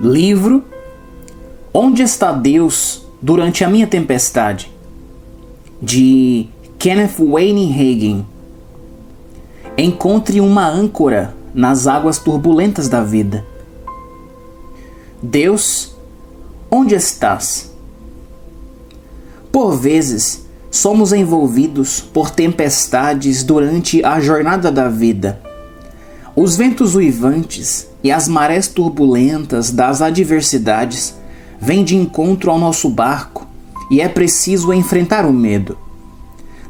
Livro Onde está Deus durante a minha tempestade? De Kenneth Wayne Hagin. Encontre uma âncora nas águas turbulentas da vida. Deus, onde estás? Por vezes, somos envolvidos por tempestades durante a jornada da vida. Os ventos uivantes e as marés turbulentas das adversidades vêm de encontro ao nosso barco e é preciso enfrentar o medo.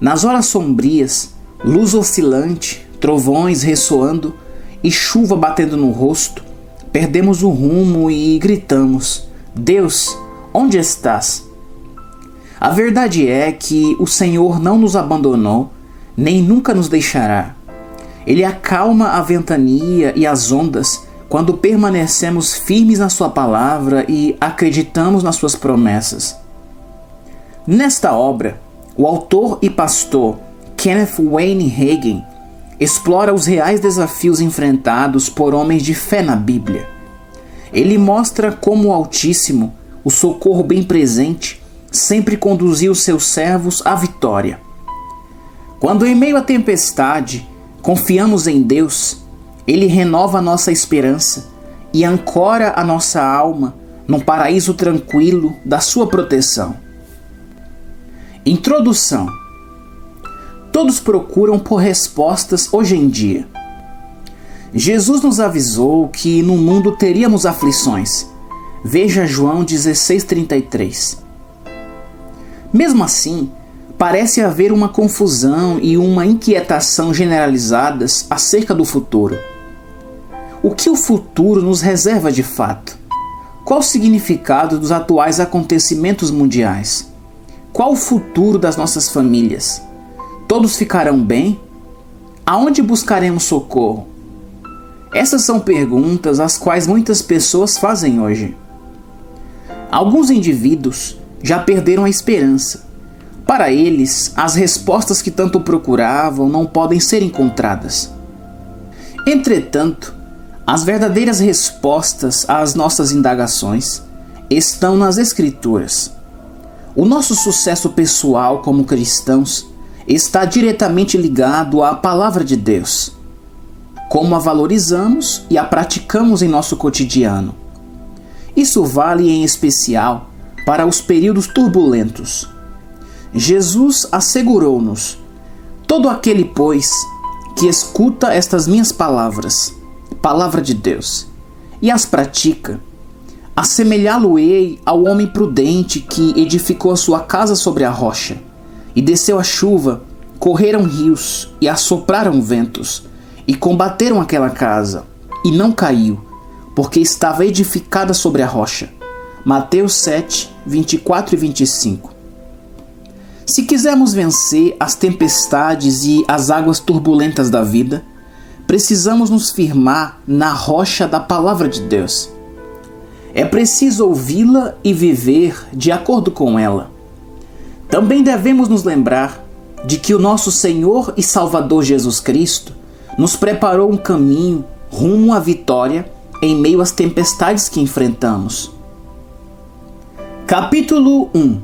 Nas horas sombrias, luz oscilante, trovões ressoando e chuva batendo no rosto, perdemos o rumo e gritamos: Deus, onde estás? A verdade é que o Senhor não nos abandonou, nem nunca nos deixará. Ele acalma a ventania e as ondas quando permanecemos firmes na sua palavra e acreditamos nas suas promessas. Nesta obra, o autor e pastor Kenneth Wayne Hagin explora os reais desafios enfrentados por homens de fé na Bíblia. Ele mostra como o Altíssimo, o socorro bem presente, sempre conduziu seus servos à vitória. Quando em meio à tempestade confiamos em Deus, Ele renova a nossa esperança e ancora a nossa alma num paraíso tranquilo da sua proteção. Introdução. Todos procuram por respostas hoje em dia. Jesus nos avisou que no mundo teríamos aflições. Veja João 16:33. Mesmo assim, parece haver uma confusão e uma inquietação generalizadas acerca do futuro. O que o futuro nos reserva de fato? Qual o significado dos atuais acontecimentos mundiais? Qual o futuro das nossas famílias? Todos ficarão bem? Aonde buscaremos socorro? Essas são perguntas às quais muitas pessoas fazem hoje. Alguns indivíduos já perderam a esperança. Para eles, as respostas que tanto procuravam não podem ser encontradas. Entretanto, as verdadeiras respostas às nossas indagações estão nas Escrituras. O nosso sucesso pessoal como cristãos está diretamente ligado à Palavra de Deus. Como a valorizamos e a praticamos em nosso cotidiano. Isso vale em especial para os períodos turbulentos. Jesus assegurou-nos: todo aquele, pois, que escuta estas minhas palavras, palavra de Deus, e as pratica, assemelhá-lo-ei ao homem prudente que edificou a sua casa sobre a rocha, e desceu a chuva, correram rios e assopraram ventos, e combateram aquela casa, e não caiu, porque estava edificada sobre a rocha. Mateus 7, 24 e 25. Se quisermos vencer as tempestades e as águas turbulentas da vida, precisamos nos firmar na rocha da Palavra de Deus. É preciso ouvi-la e viver de acordo com ela. Também devemos nos lembrar de que o nosso Senhor e Salvador Jesus Cristo nos preparou um caminho rumo à vitória em meio às tempestades que enfrentamos. Capítulo 1.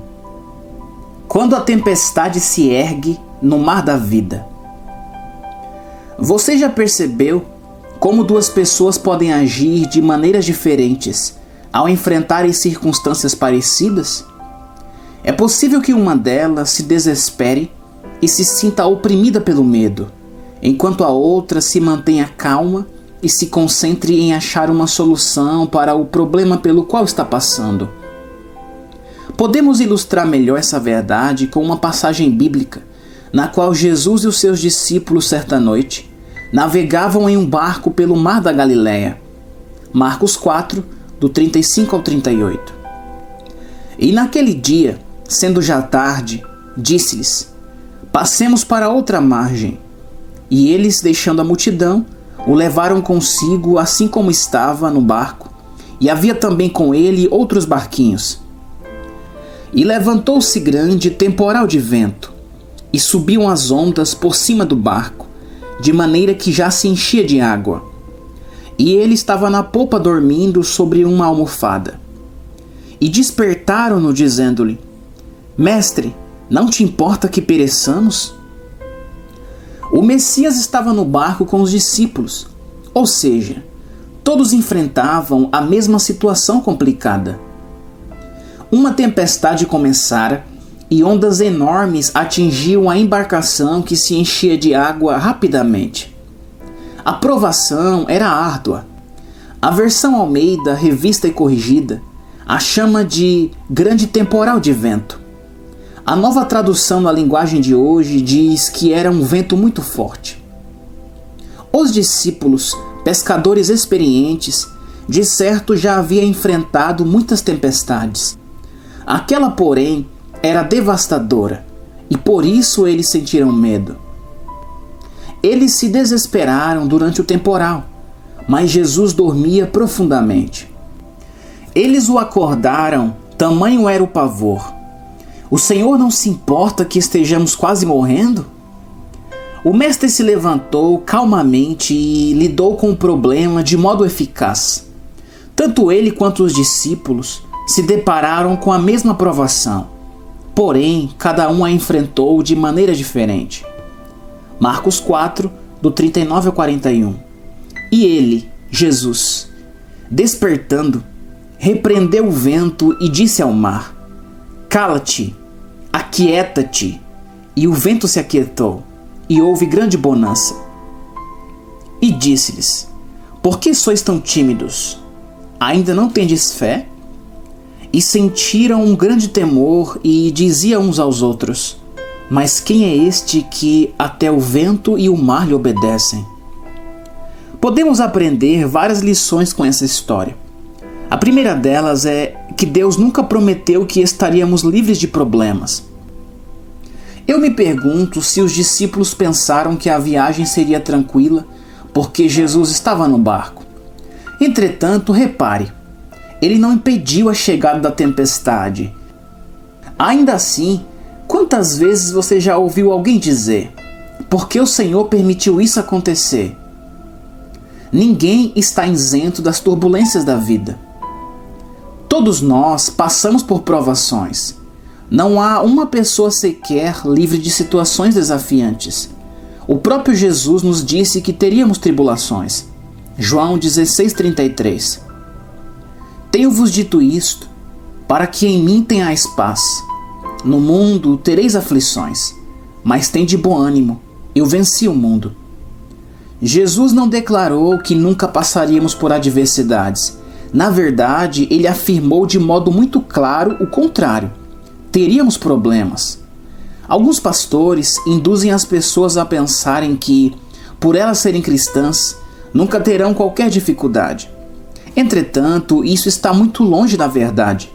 Quando a tempestade se ergue no mar da vida. Você já percebeu como duas pessoas podem agir de maneiras diferentes ao enfrentarem circunstâncias parecidas? É possível que uma delas se desespere e se sinta oprimida pelo medo, enquanto a outra se mantenha calma e se concentre em achar uma solução para o problema pelo qual está passando. Podemos ilustrar melhor essa verdade com uma passagem bíblica, na qual Jesus e os seus discípulos, certa noite, navegavam em um barco pelo mar da Galileia. Marcos 4, do 35 ao 38. E naquele dia, sendo já tarde, disse-lhes: passemos para outra margem. E eles, deixando a multidão, o levaram consigo assim como estava no barco, e havia também com ele outros barquinhos. E levantou-se grande temporal de vento, e subiam as ondas por cima do barco, de maneira que já se enchia de água. e ele estava na polpa dormindo sobre uma almofada. E despertaram-no, dizendo-lhe: Mestre, não te importa que pereçamos? O Messias estava no barco com os discípulos, ou seja, todos enfrentavam a mesma situação complicada. Uma tempestade começara e ondas enormes atingiam a embarcação, que se enchia de água rapidamente. A provação era árdua. A versão Almeida, revista e corrigida, a chama de grande temporal de vento. A nova tradução na linguagem de hoje diz que era um vento muito forte. Os discípulos, pescadores experientes, de certo já haviam enfrentado muitas tempestades. Aquela, porém, era devastadora, e por isso eles sentiram medo. Eles se desesperaram durante o temporal, mas Jesus dormia profundamente. Eles o acordaram, tamanho era o pavor. O Senhor não se importa que estejamos quase morrendo? O mestre se levantou calmamente e lidou com o problema de modo eficaz. Tanto ele quanto os discípulos se depararam com a mesma provação, porém cada um a enfrentou de maneira diferente. Marcos 4, do 39 ao 41. E ele, Jesus, despertando, repreendeu o vento e disse ao mar: Cala-te, aquieta-te. E o vento se aquietou, e houve grande bonança. E disse-lhes: Por que sois tão tímidos? Ainda não tendes fé? E sentiram um grande temor e diziam uns aos outros: Mas quem é este que até o vento e o mar lhe obedecem? Podemos aprender várias lições com essa história. A primeira delas é que Deus nunca prometeu que estaríamos livres de problemas. Eu me pergunto se os discípulos pensaram que a viagem seria tranquila porque Jesus estava no barco. Entretanto, repare, ele não impediu a chegada da tempestade. Ainda assim, quantas vezes você já ouviu alguém dizer: por que o Senhor permitiu isso acontecer? Ninguém está isento das turbulências da vida. Todos nós passamos por provações. Não há uma pessoa sequer livre de situações desafiantes. O próprio Jesus nos disse que teríamos tribulações. João 16,33. Tenho-vos dito isto, para que em mim tenhais paz. No mundo tereis aflições, mas tende bom ânimo, eu venci o mundo. Jesus não declarou que nunca passaríamos por adversidades. Na verdade, ele afirmou de modo muito claro o contrário. Teríamos problemas. Alguns pastores induzem as pessoas a pensarem que, por elas serem cristãs, nunca terão qualquer dificuldade. Entretanto, isso está muito longe da verdade.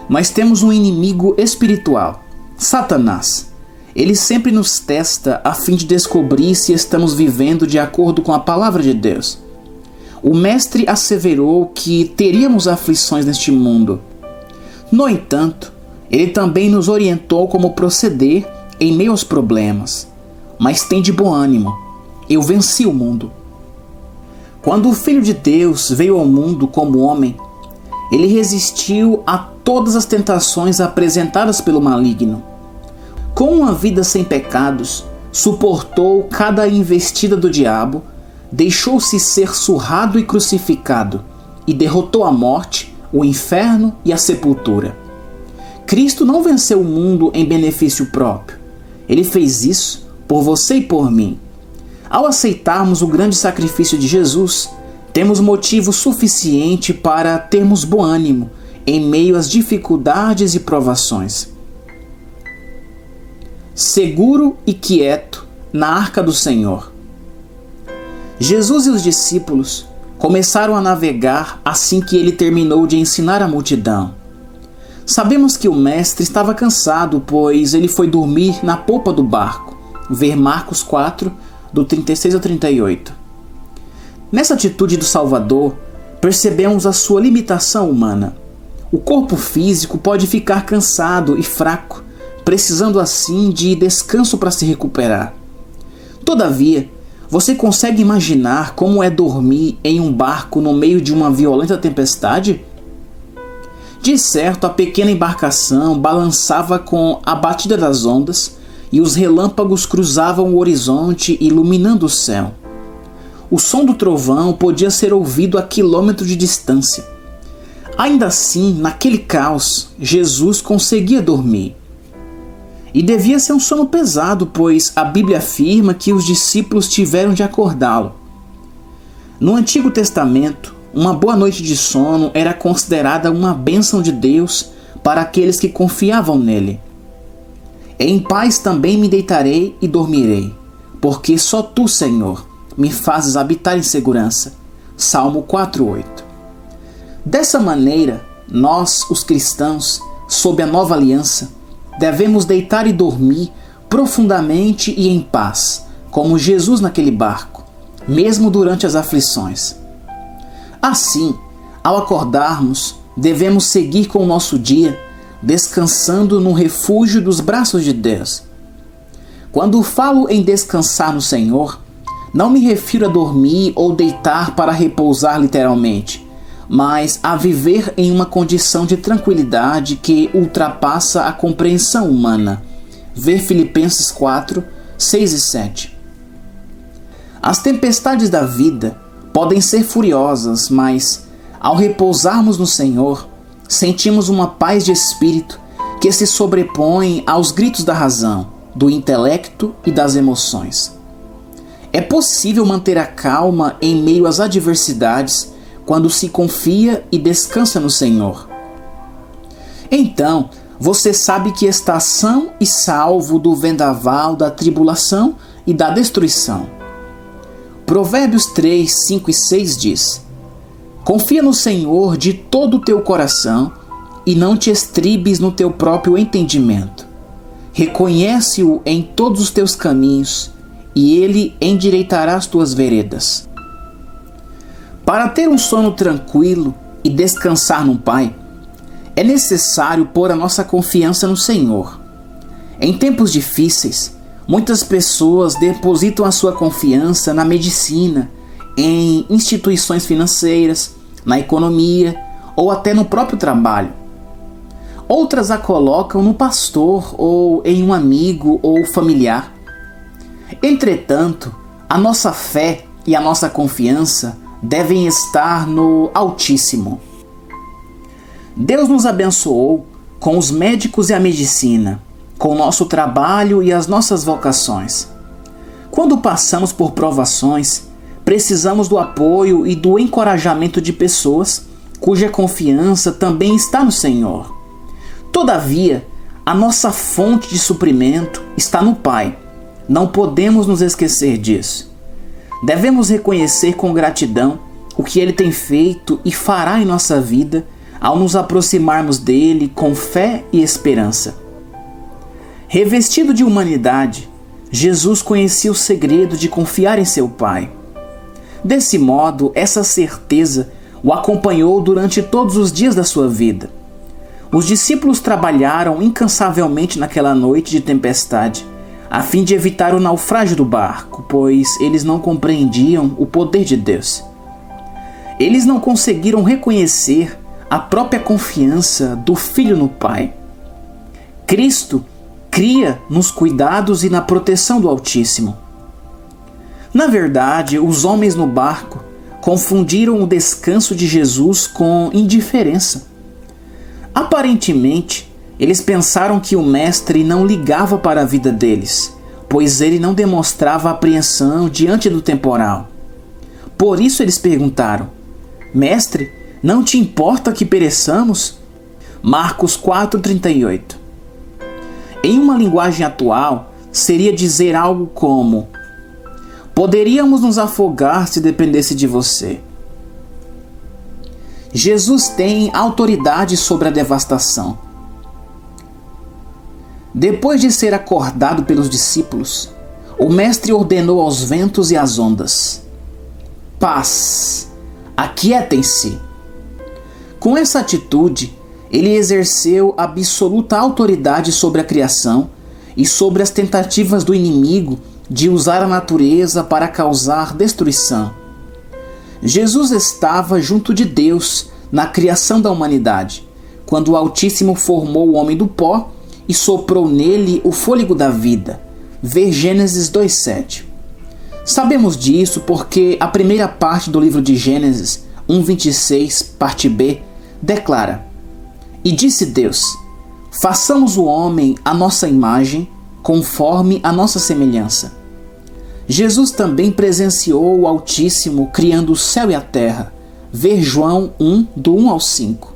Nós temos um inimigo espiritual, Satanás. Ele sempre nos testa a fim de descobrir se estamos vivendo de acordo com a palavra de Deus. O mestre asseverou que teríamos aflições neste mundo. No entanto, ele também nos orientou como proceder em meio aos problemas. Mas tende bom ânimo, eu venci o mundo. Quando o Filho de Deus veio ao mundo como homem, ele resistiu a todas as tentações apresentadas pelo maligno. Com uma vida sem pecados, suportou cada investida do diabo, deixou-se ser surrado e crucificado, e derrotou a morte, o inferno e a sepultura. Cristo não venceu o mundo em benefício próprio. Ele fez isso por você e por mim. Ao aceitarmos o grande sacrifício de Jesus, temos motivo suficiente para termos bom ânimo em meio às dificuldades e provações. Seguro e quieto na arca do Senhor. Jesus e os discípulos começaram a navegar assim que ele terminou de ensinar a multidão. Sabemos que o mestre estava cansado, pois ele foi dormir na polpa do barco. Ver Marcos 4, do 36 ao 38. Nessa atitude do Salvador, percebemos a sua limitação humana. O corpo físico pode ficar cansado e fraco, precisando assim de descanso para se recuperar. Todavia, Você consegue imaginar como é dormir em um barco no meio de uma violenta tempestade? De certo, a pequena embarcação balançava com a batida das ondas e os relâmpagos cruzavam o horizonte, iluminando o céu. O som do trovão podia ser ouvido a quilômetros de distância. Ainda assim, naquele caos, Jesus conseguia dormir. E devia ser um sono pesado, pois a Bíblia afirma que os discípulos tiveram de acordá-lo. No Antigo Testamento, uma boa noite de sono era considerada uma bênção de Deus para aqueles que confiavam nele. Em paz também me deitarei e dormirei, porque só tu, Senhor, me fazes habitar em segurança. Salmo 4:8. Dessa maneira, nós, os cristãos, sob a nova aliança, devemos deitar e dormir profundamente e em paz, como Jesus naquele barco, mesmo durante as aflições. Assim, ao acordarmos, devemos seguir com o nosso dia, descansando no refúgio dos braços de Deus. Quando falo em descansar no Senhor, não me refiro a dormir ou deitar para repousar literalmente, mas a viver em uma condição de tranquilidade que ultrapassa a compreensão humana. Ver Filipenses 4, 6 e 7. As tempestades da vida podem ser furiosas, mas ao repousarmos no Senhor, sentimos uma paz de espírito que se sobrepõe aos gritos da razão, do intelecto e das emoções. É possível manter a calma em meio às adversidades quando se confia e descansa no Senhor. Então, você sabe que está são e salvo do vendaval da tribulação e da destruição. Provérbios 3, 5 e 6 diz: Confia no Senhor de todo o teu coração e não te estribes no teu próprio entendimento. Reconhece-o em todos os teus caminhos e ele endireitará as tuas veredas. Para ter um sono tranquilo e descansar no Pai, é necessário pôr a nossa confiança no Senhor. Em tempos difíceis, muitas pessoas depositam a sua confiança na medicina, em instituições financeiras, na economia ou até no próprio trabalho. Outras a colocam no pastor ou em um amigo ou familiar. Entretanto, a nossa fé e a nossa confiança devem estar no Altíssimo. Deus nos abençoou com os médicos e a medicina, com o nosso trabalho e as nossas vocações. Quando passamos por provações, precisamos do apoio e do encorajamento de pessoas cuja confiança também está no Senhor. Todavia, a nossa fonte de suprimento está no Pai. Não podemos nos esquecer disso. Devemos reconhecer com gratidão o que Ele tem feito e fará em nossa vida ao nos aproximarmos dele com fé e esperança. Revestido de humanidade, Jesus conhecia o segredo de confiar em seu Pai. Desse modo, essa certeza o acompanhou durante todos os dias da sua vida. Os discípulos trabalharam incansavelmente naquela noite de tempestade, a fim de evitar o naufrágio do barco, pois eles não compreendiam o poder de Deus. Eles não conseguiram reconhecer a própria confiança do Filho no Pai. Cristo cria nos cuidados e na proteção do Altíssimo. Na verdade, os homens no barco confundiram o descanso de Jesus com indiferença. Aparentemente, eles pensaram que o Mestre não ligava para a vida deles, pois ele não demonstrava apreensão diante do temporal. Por isso eles perguntaram: Mestre, não te importa que pereçamos? Marcos 4,38. Em uma linguagem atual, seria dizer algo como: poderíamos nos afogar se dependesse de você. Jesus tem autoridade sobre a devastação. Depois de ser acordado pelos discípulos, o Mestre ordenou aos ventos e às ondas: paz, aquietem-se. Com essa atitude, ele exerceu absoluta autoridade sobre a criação e sobre as tentativas do inimigo de usar a natureza para causar destruição. Jesus estava junto de Deus na criação da humanidade, quando o Altíssimo formou o homem do pó e soprou nele o fôlego da vida. Vê Gênesis 2:7. Sabemos disso porque a primeira parte do livro de Gênesis 1:26, parte B, declara: E disse Deus: Façamos o homem à nossa imagem, conforme a nossa semelhança. Jesus também presenciou o Altíssimo criando o céu e a terra. Ver João 1, do 1 ao 5.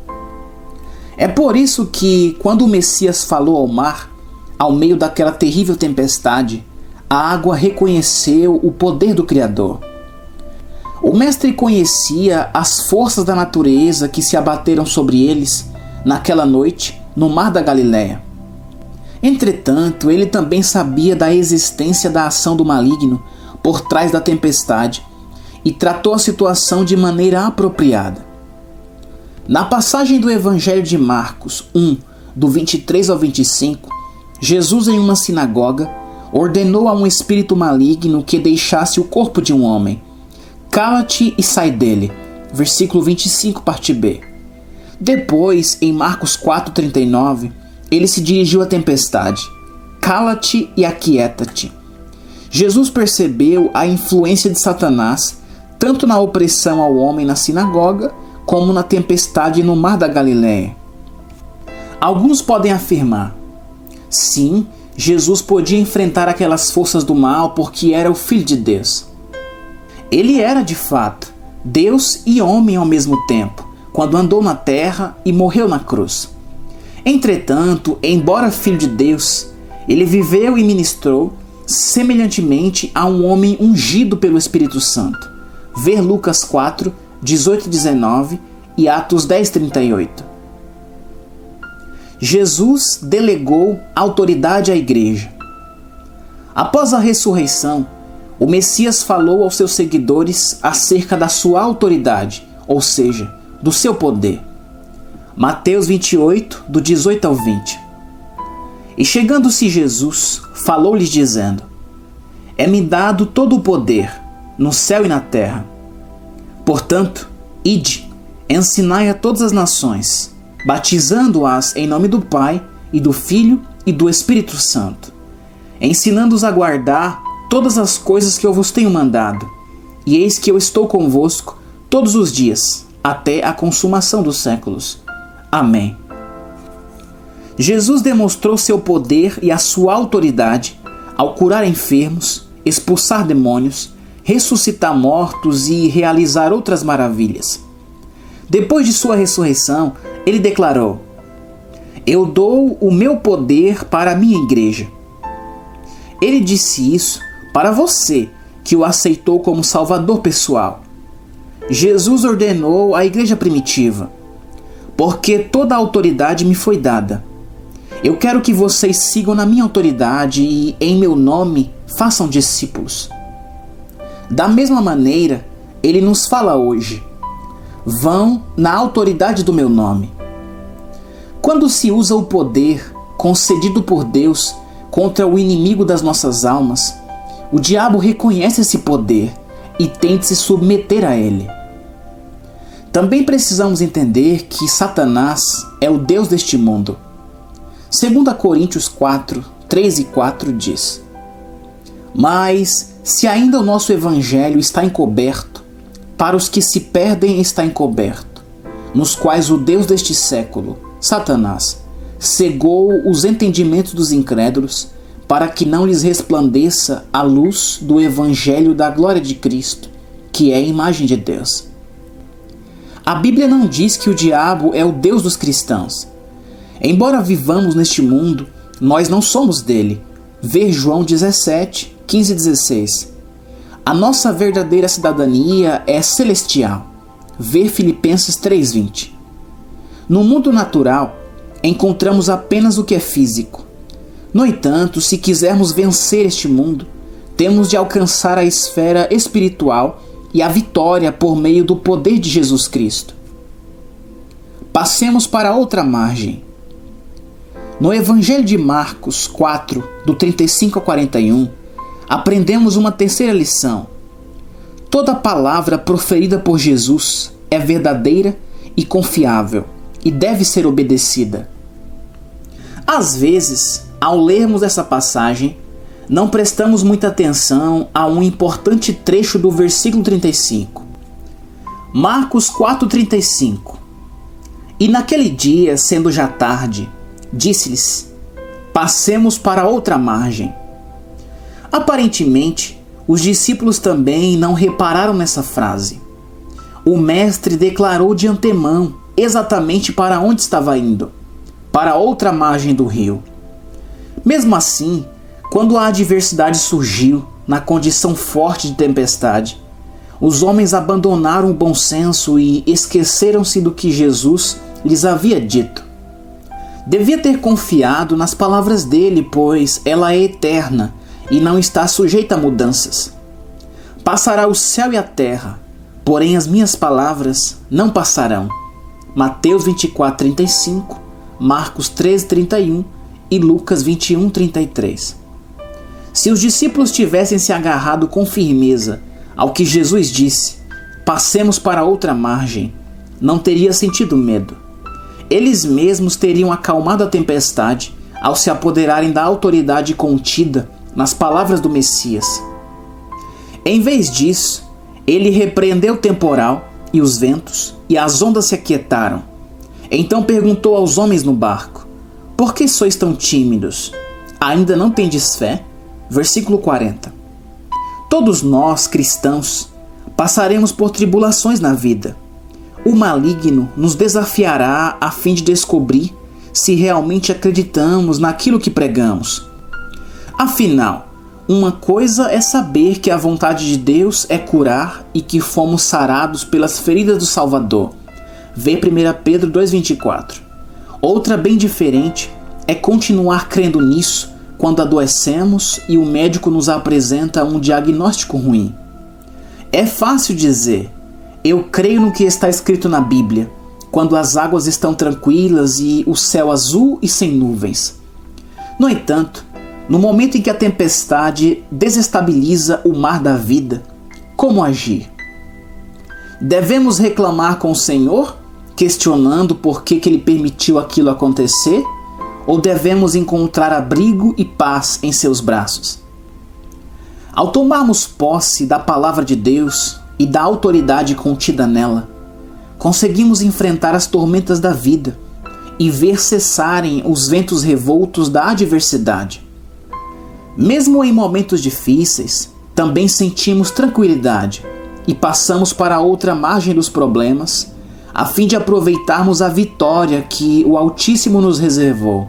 É por isso que, quando o Messias falou ao mar, ao meio daquela terrível tempestade, a água reconheceu o poder do Criador. O Mestre conhecia as forças da natureza que se abateram sobre eles naquela noite no mar da Galileia. Entretanto, ele também sabia da existência da ação do maligno por trás da tempestade e tratou a situação de maneira apropriada. Na passagem do Evangelho de Marcos 1, do 23 ao 25, Jesus, em uma sinagoga, ordenou a um espírito maligno que deixasse o corpo de um homem. Cala-te e sai dele. Versículo 25, parte B. Depois, em Marcos 4,39, ele se dirigiu à tempestade. Cala-te e aquieta-te. Jesus percebeu a influência de Satanás, tanto na opressão ao homem na sinagoga, como na tempestade no mar da Galileia. Alguns podem afirmar: sim, Jesus podia enfrentar aquelas forças do mal porque era o Filho de Deus. Ele era, de fato, Deus e homem ao mesmo tempo, quando andou na terra e morreu na cruz. Entretanto, embora Filho de Deus, ele viveu e ministrou semelhantemente a um homem ungido pelo Espírito Santo. Ver Lucas 4, 18 e 19 e Atos 10, 38. Jesus delegou autoridade à igreja. Após a ressurreição, o Messias falou aos seus seguidores acerca da sua autoridade, ou seja, do seu poder. Mateus 28, do 18 ao 20. E chegando-se Jesus, falou-lhes dizendo: É-me dado todo o poder, no céu e na terra. Portanto, ide, ensinai a todas as nações, batizando-as em nome do Pai, e do Filho, e do Espírito Santo, ensinando-os a guardar todas as coisas que eu vos tenho mandado. E eis que eu estou convosco todos os dias, até a consumação dos séculos. Amém. Jesus demonstrou seu poder e a sua autoridade ao curar enfermos, expulsar demônios, ressuscitar mortos e realizar outras maravilhas. Depois de sua ressurreição, ele declarou: Eu dou o meu poder para a minha igreja. Ele disse isso para você que o aceitou como Salvador pessoal. Jesus ordenou à igreja primitiva: Porque toda a autoridade me foi dada. Eu quero que vocês sigam na minha autoridade e, em meu nome, façam discípulos. Da mesma maneira, ele nos fala hoje: Vão na autoridade do meu nome. Quando se usa o poder concedido por Deus contra o inimigo das nossas almas, o diabo reconhece esse poder e tenta se submeter a ele. Também precisamos entender que Satanás é o Deus deste mundo. 2 Coríntios 4, 3 e 4 diz: Mas, se ainda o nosso evangelho está encoberto, para os que se perdem está encoberto, nos quais o Deus deste século, Satanás, cegou os entendimentos dos incrédulos, para que não lhes resplandeça a luz do evangelho da glória de Cristo, que é a imagem de Deus. A Bíblia não diz que o diabo é o Deus dos cristãos. Embora vivamos neste mundo, nós não somos dele. Ver João 17, 15 e 16. A nossa verdadeira cidadania é celestial. Ver Filipenses 3, 20. No mundo natural, encontramos apenas o que é físico. No entanto, se quisermos vencer este mundo, temos de alcançar a esfera espiritual e a vitória por meio do poder de Jesus Cristo. Passemos para outra margem. No Evangelho de Marcos 4, do 35 ao 41, aprendemos uma terceira lição. Toda palavra proferida por Jesus é verdadeira e confiável e deve ser obedecida. Às vezes, ao lermos essa passagem, não prestamos muita atenção a um importante trecho do versículo 35. Marcos 4,35. E naquele dia, sendo já tarde, disse-lhes: passemos para outra margem. Aparentemente, os discípulos também não repararam nessa frase. O mestre declarou de antemão exatamente para onde estava indo: para outra margem do rio. Mesmo assim, quando a adversidade surgiu na condição forte de tempestade, os homens abandonaram o bom senso e esqueceram-se do que Jesus lhes havia dito. Devia ter confiado nas palavras dele, pois ela é eterna e não está sujeita a mudanças. Passará o céu e a terra, porém as minhas palavras não passarão. Mateus 24:35, Marcos 13:31 e Lucas 21:33. Se os discípulos tivessem se agarrado com firmeza ao que Jesus disse, passemos para outra margem, não teria sentido medo. Eles mesmos teriam acalmado a tempestade ao se apoderarem da autoridade contida nas palavras do Messias. Em vez disso, ele repreendeu o temporal e os ventos, e as ondas se aquietaram. Então perguntou aos homens no barco: por que sois tão tímidos? Ainda não tendes fé? Versículo 40. Todos nós, cristãos, passaremos por tribulações na vida. O maligno nos desafiará a fim de descobrir se realmente acreditamos naquilo que pregamos. Afinal, uma coisa é saber que a vontade de Deus é curar e que fomos sarados pelas feridas do Salvador. Vê 1 Pedro 2,24. Outra bem diferente é continuar crendo nisso quando adoecemos e o médico nos apresenta um diagnóstico ruim. É fácil dizer: eu creio no que está escrito na Bíblia, quando as águas estão tranquilas e o céu azul e sem nuvens. No entanto, no momento em que a tempestade desestabiliza o mar da vida, como agir? Devemos reclamar com o Senhor, questionando por que Ele permitiu aquilo acontecer? Ou devemos encontrar abrigo e paz em seus braços? Ao tomarmos posse da palavra de Deus e da autoridade contida nela, conseguimos enfrentar as tormentas da vida e ver cessarem os ventos revoltos da adversidade. Mesmo em momentos difíceis, também sentimos tranquilidade e passamos para outra margem dos problemas, a fim de aproveitarmos a vitória que o Altíssimo nos reservou.